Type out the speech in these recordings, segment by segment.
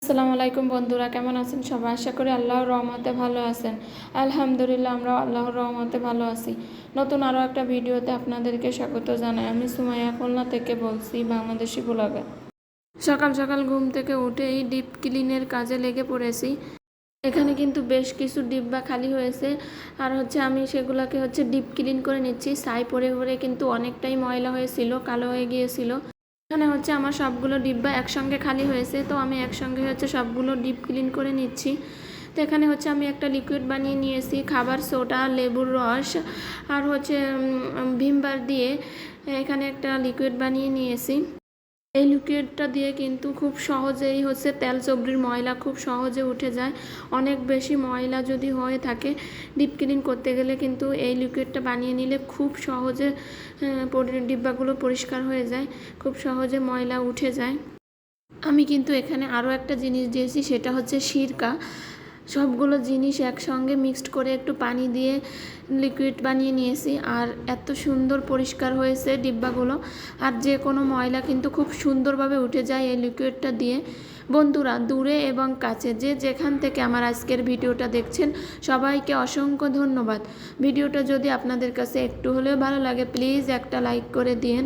আসসালামু আলাইকুম বন্ধুরা, কেমন আছেন সবাই? আশা করি আল্লাহর রহমতে ভালো আছেন। আলহামদুলিল্লাহ, আমরা আল্লাহর রহমতে ভালো আছি। নতুন আরও একটা ভিডিওতে আপনাদেরকে স্বাগত জানাই। আমি সুমাইয়া, খুলনা থেকে বলছি, বাংলাদেশি ব্লগার। সকাল সকাল ঘুম থেকে উঠেই ডিপ ক্লিনের কাজে লেগে পড়েছি। এখানে কিন্তু বেশ কিছু ডিব্বা খালি হয়েছে, আর আমি সেগুলোকে ডিপ ক্লিন করে নিচ্ছি। ছাই পড়ে পড়ে কিন্তু অনেকটাই ময়লা হয়েছিল, কালো হয়ে গিয়েছিল। এখানে আমার সবগুলো ডিব্বা একসঙ্গে খালি হয়েছে, তো আমি একসঙ্গে সবগুলো ডিপ ক্লিন করে নিচ্ছি। তো এখানে আমি একটা লিকুইড বানিয়ে নিয়েছি, খাবার সোডা, লেবুর রস আর ভিমবার দিয়ে এখানে একটা লিকুইড বানিয়ে নিয়েছি। এই লিকুইডটা দিয়ে কিন্তু খুব সহজেই তেল চবড়ির ময়লা খুব সহজে উঠে যায়। অনেক বেশি ময়লা যদি হয়ে থাকে, ডিপ ক্লিন করতে গেলে কিন্তু এই লিকুইডটা বানিয়ে নিলে খুব সহজে ডিব্বাগুলো পরিষ্কার হয়ে যায়, খুব সহজে ময়লা উঠে যায়। আমি কিন্তু এখানে আরও একটা জিনিস দিয়েছি, সেটা সিরকা। সবগুলো জিনিস একসঙ্গে মিক্সড করে একটু পানি দিয়ে লিকুইড বানিয়ে নিয়েছি, আর এত সুন্দর পরিষ্কার হয়েছে ডিব্বাগুলো। আর যে কোনো ময়লা কিন্তু খুব সুন্দরভাবে উঠে যায় এই লিকুইডটা দিয়ে। বন্ধুরা, দূরে এবং কাছে যে যেখান থেকে আমার আজকের ভিডিওটা দেখছেন, সবাইকে অসংখ্য ধন্যবাদ। ভিডিওটা যদি আপনাদের কাছে একটু হলেও ভালো লাগে, প্লিজ একটা লাইক করে দিন।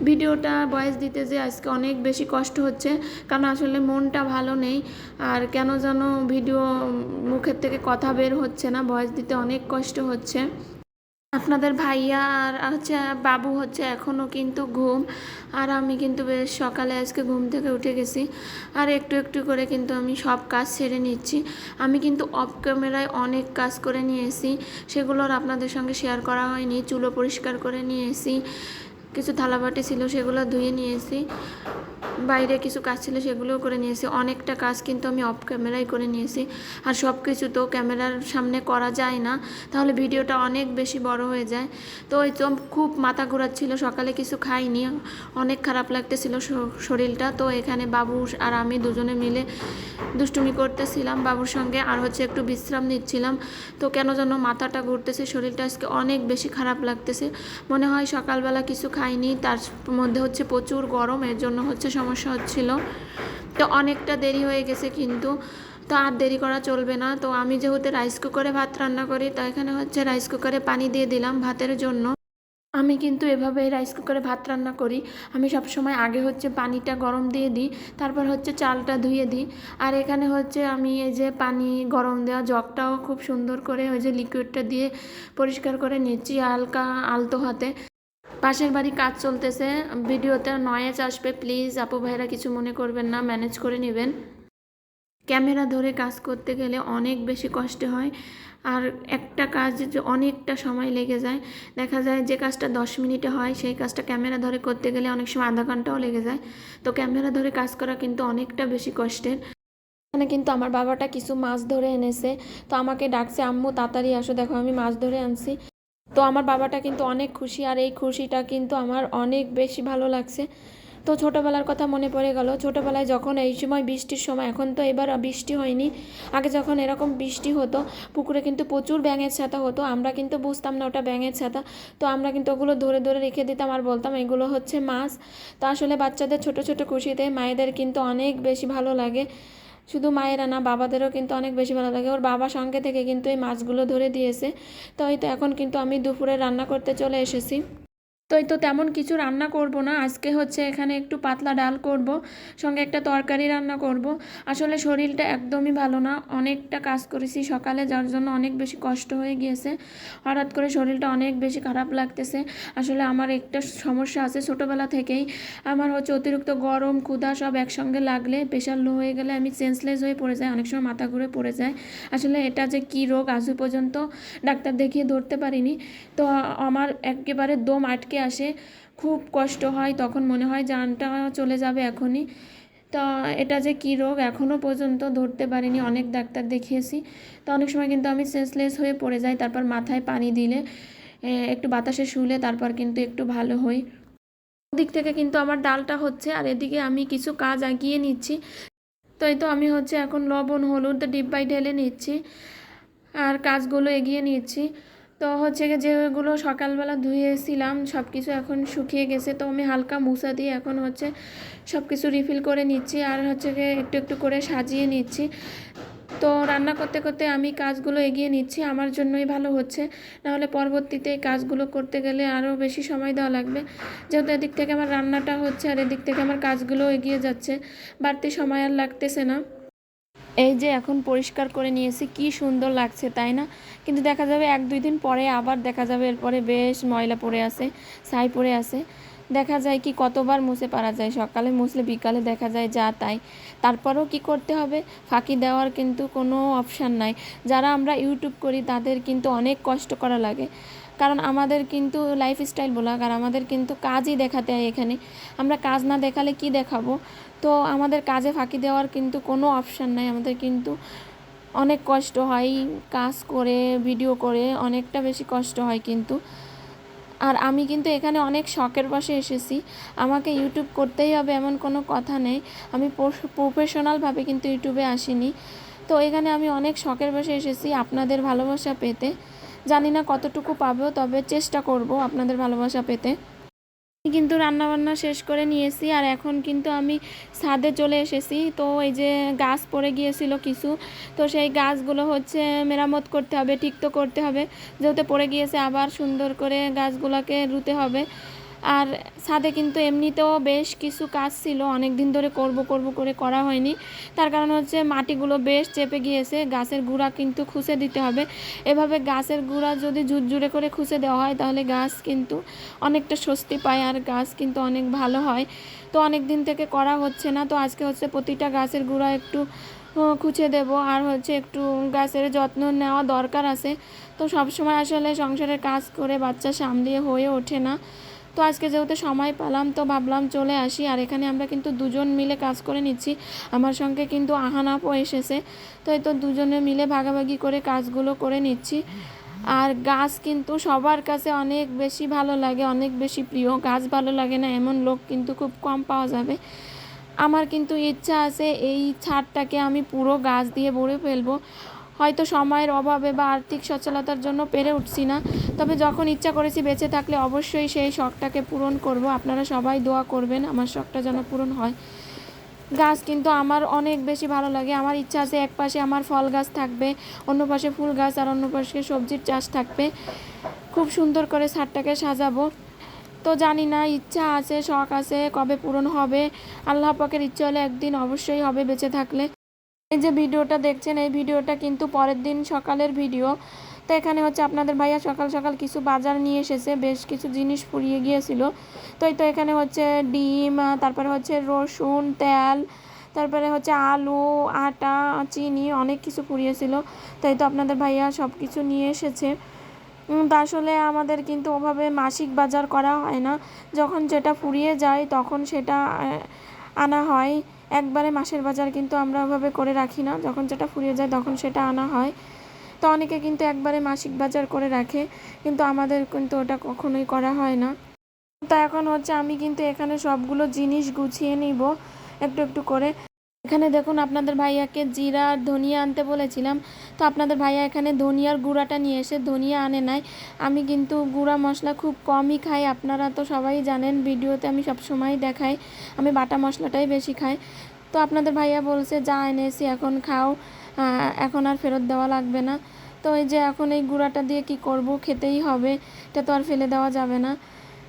ভিডিওটা ভয়েস দিতে যে আজকে অনেক বেশি কষ্ট হচ্ছে, কারণ আসলে মনটা ভালো নেই। আর কেন যেন ভিডিও মুখের থেকে কথা বের হচ্ছে না, ভয়েস দিতে অনেক কষ্ট হচ্ছে। আপনাদের ভাইয়া আর বাবু এখনও কিন্তু ঘুম, আর আমি কিন্তু বেশ সকালে আজকে ঘুম থেকে উঠে গেছি। আর একটু একটু করে কিন্তু আমি সব কাজ সেরে নিচ্ছি। আমি কিন্তু অফ ক্যামেরায় অনেক কাজ করে নিয়েছি, সেগুলো আর আপনাদের সঙ্গে শেয়ার করা হয়নি। চুলো পরিষ্কার করে নিয়েছি, কিছু থালাবাটি ছিল সেগুলো ধুয়ে নিয়েছি, বাইরে কিছু কাজ ছিল সেগুলোও করে নিয়েছি। অনেকটা কাজ কিন্তু আমি অফ ক্যামেরায় করে নিয়েছি। আর সব কিছু তো ক্যামেরার সামনে করা যায় না, তাহলে ভিডিওটা অনেক বেশি বড় হয়ে যায়। তো ওই তো খুব মাথা ঘোরাচ্ছিল, সকালে কিছু খাইনি, অনেক খারাপ লাগতেছিল শরীরটা। তো এখানে বাবু আর আমি দুজনে মিলে দুষ্টুমি করতেছিলাম বাবুর সঙ্গে, আর একটু বিশ্রাম নিচ্ছিলাম। তো কেন যেন মাথাটা ঘুরতেছে, শরীরটা আজকে অনেক বেশি খারাপ লাগতেছে। মনে হয় সকালবেলা কিছু খাইনি, তার মধ্যে প্রচুর গরম, এর জন্য সমস্যা হচ্ছিল। তো অনেকটা দেরি হয়ে গেছে কিন্তু, তো আর দেরি করা চলবে না। তো আমি যেহেতু রাইস কুকারে ভাত রান্না করি, তো এখানে রাইস কুকারে পানি দিয়ে দিলাম ভাতের জন্য। আমি কিন্তু এভাবেই রাইস কুকারে ভাত রান্না করি। আমি সবসময় আগে পানিটা গরম দিয়ে দিই, তারপর চালটা ধুয়ে দিই। আর এখানে আমি এই যে পানি গরম দেওয়া জগটাও খুব সুন্দর করে ওই যে লিকুইডটা দিয়ে পরিষ্কার করে নিচ্ছি হালকা আলতো হাতে। পাশের বাড়ি কাজ চলতেছে, ভিডিওতে নয়েজ আসবে, প্লিজ আপু ভাইরা কিছু মনে করবেন না, ম্যানেজ করে নেবেন। ক্যামেরা ধরে কাজ করতে গেলে অনেক বেশি কষ্ট হয়, আর একটা কাজ অনেকটা সময় লেগে যায়। দেখা যায় যে কাজটা 10 মিনিটে হয়, সেই কাজটা ক্যামেরা ধরে করতে গেলে অনেক সময় আধা ঘন্টাও লেগে যায়। তো ক্যামেরা ধরে কাজ করা কিন্তু অনেকটা বেশি কষ্টের। এখানে কিন্তু আমার বাবাটা কিছু মাছ ধরে এনেছে, তো আমাকে ডাকছে, আম্মু তাড়াতাড়ি আসো, দেখো আমি মাছ ধরে আনছি। তো আমার বাবাটা কিন্তু অনেক খুশি, আর এই খুশিটা কিন্তু আমার অনেক বেশি ভালো লাগছে। তো ছোটোবেলার কথা মনে পড়ে গেল। ছোটোবেলায় যখন এই সময় বৃষ্টির সময়, এখন তো এবার বৃষ্টি হয়নি, আগে যখন এরকম বৃষ্টি হতো, পুকুরে কিন্তু প্রচুর ব্যাঙের ছাতা হতো। আমরা কিন্তু বুঝতাম না ওটা ব্যাঙের ছাতা, তো আমরা কিন্তু ওগুলো ধরে ধরে রেখে দিতাম আর বলতাম এগুলো মাছ। তো আসলে বাচ্চাদের ছোট ছোট খুশিতে মায়েদের কিন্তু অনেক বেশি ভালো লাগে। শুধু মায়েরা না, বাবাদেরও কিন্তু অনেক বেশি ভালো লাগে। ওর বাবা সঙ্গে থেকে কিন্তু এই মাছগুলো ধরে দিয়েছে। তো এই তো এখন কিন্তু আমি দুপুরে রান্না করতে চলে এসেছি। তো এই তো তেমন কিছু রান্না করব না আজকে, এখানে একটু পাতলা ডাল করব, সঙ্গে একটা তরকারি রান্না করব। আসলে শরীরটা একদমই ভালো না, অনেকটা কাজ করেছি সকালে, যার জন্য অনেক বেশি কষ্ট হয়ে গিয়েছে। হঠাৎ করে শরীরটা অনেক বেশি খারাপ লাগতেছে। আসলে আমার একটা সমস্যা আছে ছোটোবেলা থেকেই, আমার অতিরিক্ত গরম ক্ষুধা সব একসঙ্গে লাগলে, প্রেশার লো হয়ে গেলে আমি সেন্সলেস হয়ে পড়ে যাই, অনেক সময় মাথা ঘুরে পড়ে যায়। আসলে এটা যে কী রোগ আজ পর্যন্ত ডাক্তার দেখিয়ে ধরতে পারিনি। তো আমার একেবারে দম আটকে আসে, খুব কষ্ট হয়, তখন মনে হয় জানটা চলে যাবে এখনই। তো এটা যে কী রোগ এখনও পর্যন্ত ধরতে পারিনি, অনেক ডাক্তার দেখিয়েছি। তো অনেক সময় কিন্তু আমি সেন্সলেস হয়ে পড়ে যাই, তারপর মাথায় পানি দিলে, একটু বাতাসে শুলে তারপর কিন্তু একটু ভালো হই। ওদিক থেকে কিন্তু আমার ডালটা আর এদিকে আমি কিছু কাজ এগিয়ে নিচ্ছি। তো এই তো আমি এখন লবণ হলুদ ডিব্বায় ঢেলে নিচ্ছি আর কাজগুলো এগিয়ে নিচ্ছি। তো হচ্ছে গিয়ে যেগুলো সকালবেলা ধুয়েছিলাম সব কিছু এখন শুকিয়ে গেছে, তো আমি হালকা মুছা দিয়ে এখন হচ্ছে সব কিছু রিফিল করে নিচ্ছি আর হচ্ছে গিয়ে একটু একটু করে সাজিয়ে নিচ্ছি। তো রান্না করতে করতে আমি কাজগুলো এগিয়ে নিচ্ছি, আমার জন্যই ভালো হচ্ছে, নাহলে পরবর্তীতে এই কাজগুলো করতে গেলে আরও বেশি সময় দেওয়া লাগবে। যেহেতু এদিক থেকে আমার রান্নাটা হচ্ছে আর এদিক থেকে আমার কাজগুলো এগিয়ে যাচ্ছে, বাড়তি সময় আর লাগতেছে না। এই যে এখন পরিষ্কার করে নিয়েছি, কি সুন্দর লাগছে তাই না? কিন্তু দেখা যাবে 1-2 দিন পরে আবার দেখা যাবে এরপরে বেশ ময়লা পড়ে আছে, ছাই পড়ে আছে। দেখা যায় কি কতবার মুছে পারা যায়, সকালে মুছলে বিকালে দেখা যায় যা তাই। তারপরেও কি করতে হবে, ফাঁকি দেওয়ার কিন্তু কোনো অপশান নাই। যারা আমরা ইউটিউব করি তাদের কিন্তু অনেক কষ্ট করা লাগে, কারণ আমাদের কিন্তু লাইফস্টাইল ব্লগ আর আমাদের কিন্তু কাজই দেখাতে হয় এখানে। আমরা কাজ না দেখালে কি দেখাবো? তো আমাদের কাজে ফাঁকি দেওয়ার কিন্তু কোনো অপশান নাই, আমাদের কিন্তু অনেক কষ্ট হয় কাজ করে, ভিডিও করে অনেকটা বেশি কষ্ট হয় কিন্তু। আর আমি কিন্তু এখানে অনেক শখের বশে এসেছি, আমাকে ইউটিউব করতেই হবে এমন কোনো কথা নেই, আমি প্রফেশনালভাবে কিন্তু ইউটিউবে আসিনি। তো এখানে আমি অনেক শখের বশে এসেছি আপনাদের ভালোবাসা পেতে, জানি না কতটুকু পাবো, তবে চেষ্টা করব আপনাদের ভালোবাসা পেতে। কিন্তু রান্নাবান্না শেষ করে নিয়েছি আর এখন কিন্তু আমি ছাদে চলে এসেছি। তো এই যে গাছ পড়ে গিয়েছিল কিছু, তো সেই গাছগুলো হচ্ছে মেরামত করতে হবে, ঠিক তো করতে হবে, যেহেতু পড়ে গিয়েছে আবার সুন্দর করে গাছগুলোকে রুতে হবে। আর ছাদে কিন্তু এমনিতেও বেশ কিছু কাজ ছিল, অনেক দিন ধরে করব করব করে করা হয়নি, তার কারণ হচ্ছে মাটিগুলো বেশ চেপে গিয়েছে, গাছের গুঁড়া কিন্তু খুঁচে দিতে হবে। এভাবে গাছের গুঁড়া যদি ঝুরঝুরে করে খুঁচে দেওয়া হয় তাহলে গাছ কিন্তু অনেকটা স্বস্তি পায় আর গাছ কিন্তু অনেক ভালো হয়। তো অনেক দিন থেকে করা হচ্ছে না, তো আজকে হচ্ছে প্রতিটা গাছের গুঁড়া একটু খুঁচে দেব আর হচ্ছে একটু গাছের যত্ন নেওয়া দরকার আছে। তো সবসময় আসলে সংসারের কাজ করে বাচ্চা সামলিয়ে হয়ে ওঠে না। তো আজকে যেহেতু সময় পেলাম তো ভাবলাম চলে আসি, আর এখানে আমরা কিন্তু দুজন মিলে কাজ করে নিচ্ছি, আমার সঙ্গে কিন্তু আহান আপু এসেছে। তো এই তো দুজনে মিলে ভাগাভাগি করে কাজগুলো করে নিচ্ছি। আর গাছ কিন্তু সবার কাছে অনেক বেশি ভালো লাগে, অনেক বেশি প্রিয়, গাছ ভালো লাগে না এমন লোক কিন্তু খুব কম পাওয়া যাবে। আমার কিন্তু ইচ্ছা আছে এই ছাদটাকে আমি পুরো গাছ দিয়ে ভরে ফেলবো, হয়তো সময়ের অভাবে বা আর্থিক সচ্ছলতার জন্য পেরে উঠছি না, তবে যখন ইচ্ছা করেছি বেঁচে থাকলে অবশ্যই সেই শখটাকে পূরণ করব। আপনারা সবাই দোয়া করবেন আমার শখটা যেন পূরণ হয়। গাছ কিন্তু আমার অনেক বেশি ভালো লাগে, আমার ইচ্ছা আছে এক পাশে আমার ফল গাছ থাকবে, অন্য পাশে ফুল গাছ আর অন্য পাশে সবজির চাষ থাকবে, খুব সুন্দর করে ছাদটাকে সাজাবো। তো জানি না, ইচ্ছা আছে, শখ আছে, কবে পূরণ হবে আল্লাহ পাকের ইচ্ছা হলে একদিন অবশ্যই হবে বেঁচে থাকলে। এই যে ভিডিওটা দেখছেন এই ভিডিওটা কিন্তু পরের দিন সকালের ভিডিও। তো এখানে হচ্ছে আপনাদের ভাইয়া সকাল সকাল কিছু বাজার নিয়ে এসেছে, বেশ কিছু জিনিস ফুরিয়ে গিয়েছিল। তো এই তো এখানে হচ্ছে ডিম, তারপরে হচ্ছে রসুন, তেল, তারপরে হচ্ছে আলু, আটা, চিনি, অনেক কিছু ফুরিয়েছিল। তাই তো আপনাদের ভাইয়া সব কিছু নিয়ে এসেছে। তা আসলে আমাদের কিন্তু ওভাবে মাসিক বাজার করা হয় না, যখন যেটা ফুরিয়ে যায় তখন সেটা আনা হয়। একবারে মাসের বাজার কিন্তু আমরা ওভাবে করে রাখি না, যখন যেটা ফুরিয়ে যায় তখন সেটা আনা হয়। তো অনেকে কিন্তু একবারে মাসিক বাজার করে রাখে, কিন্তু আমাদের কিন্তু ওটা কখনোই করা হয় না। তো এখন হচ্ছে আমি কিন্তু এখানে সবগুলো জিনিস গুছিয়ে নিব একটু একটু করে। এখানে দেখুন আপনাদের ভাইয়াকে জিরা আর ধনিয়া আনতে বলেছিলাম, তো আপনাদের ভাইয়া এখানে ধনিয়ার গুঁড়াটা নিয়ে এসে ধনিয়া আনে নাই। আমি কিন্তু গুঁড়া মশলা খুব কমই খাই, আপনারা তো সবাই জানেন, ভিডিওতে আমি সবসময় দেখাই আমি বাটা মশলাটাই বেশি খাই। তো আপনাদের ভাইয়া বলছে যা এনেছি এখন খাও, এখন আর ফেরত দেওয়া লাগবে না। তো এই যে এখন এই গুঁড়াটা দিয়ে কি করব, খেতেই হবে, এটা তো আর ফেলে দেওয়া যাবে না।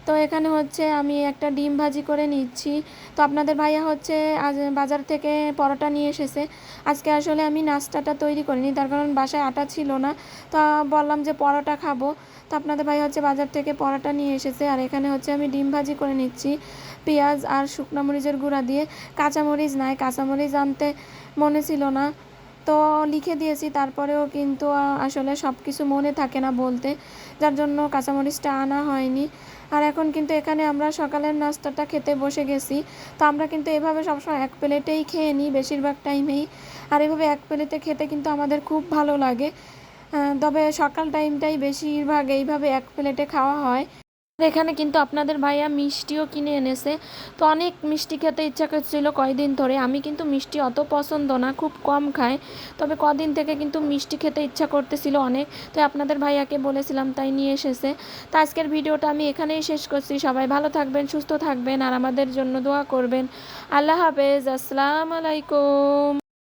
তো এখানে হচ্ছে আমি একটা ডিম ভাজি করে নিচ্ছি। তো আপনাদের ভাইয়া হচ্ছে আজ বাজার থেকে পরোটা নিয়ে এসেছে। আজকে আসলে আমি নাস্তাটা তৈরি করিনি, তার কারণ বাসায় আটা ছিল না, তো বললাম যে পরোটা খাবো। তো আপনাদের ভাইয়া হচ্ছে বাজার থেকে পরোটা নিয়ে এসেছে, আর এখানে হচ্ছে আমি ডিম ভাজি করে নিচ্ছি পেঁয়াজ আর শুকনো মরিচের গুঁড়া দিয়ে। কাঁচামরিচ নাই, কাঁচামরিচ আনতে মনে ছিল না, তো লিখে দিয়েছি, তারপরেও কিন্তু আসলে সব কিছু মনে থাকে না বলতে, যার জন্য কাঁচামরিচটা আনা হয়নি। আর এখন কিন্তু এখানে আমরা সকালের নাস্তাটা খেতে বসে গেছি। তো আমরা কিন্তু এভাবে সবসময় এক প্লেটেই খেয়ে নিই বেশিরভাগ টাইমেই, আর এভাবে এক প্লেটে খেতে কিন্তু আমাদের খুব ভালো লাগে। তবে সকাল টাইমটাই বেশিরভাগ এইভাবে এক প্লেটে খাওয়া হয়। এখানে কিন্তু আপনাদের ভাইয়া মিষ্টিও কিনে এনেছে। তো অনেক মিষ্টি খেতে ইচ্ছা করছিল কয়দিন ধরে। আমি কিন্তু মিষ্টি অত পছন্দ না, খুব কম খাই। তবে কদিন থেকে কিন্তু মিষ্টি খেতে ইচ্ছা করতেছিল অনেক। তো আপনাদের ভাইয়াকে বলেছিলাম, তাই নিয়ে এসেছে। তো আজকের ভিডিওটা আমি এখানেই শেষ করছি। সবাই ভালো থাকবেন, সুস্থ থাকবেন আর আমাদের জন্য দোয়া করবেন। আল্লাহ হাফেজ, আসসালামু আলাইকুম।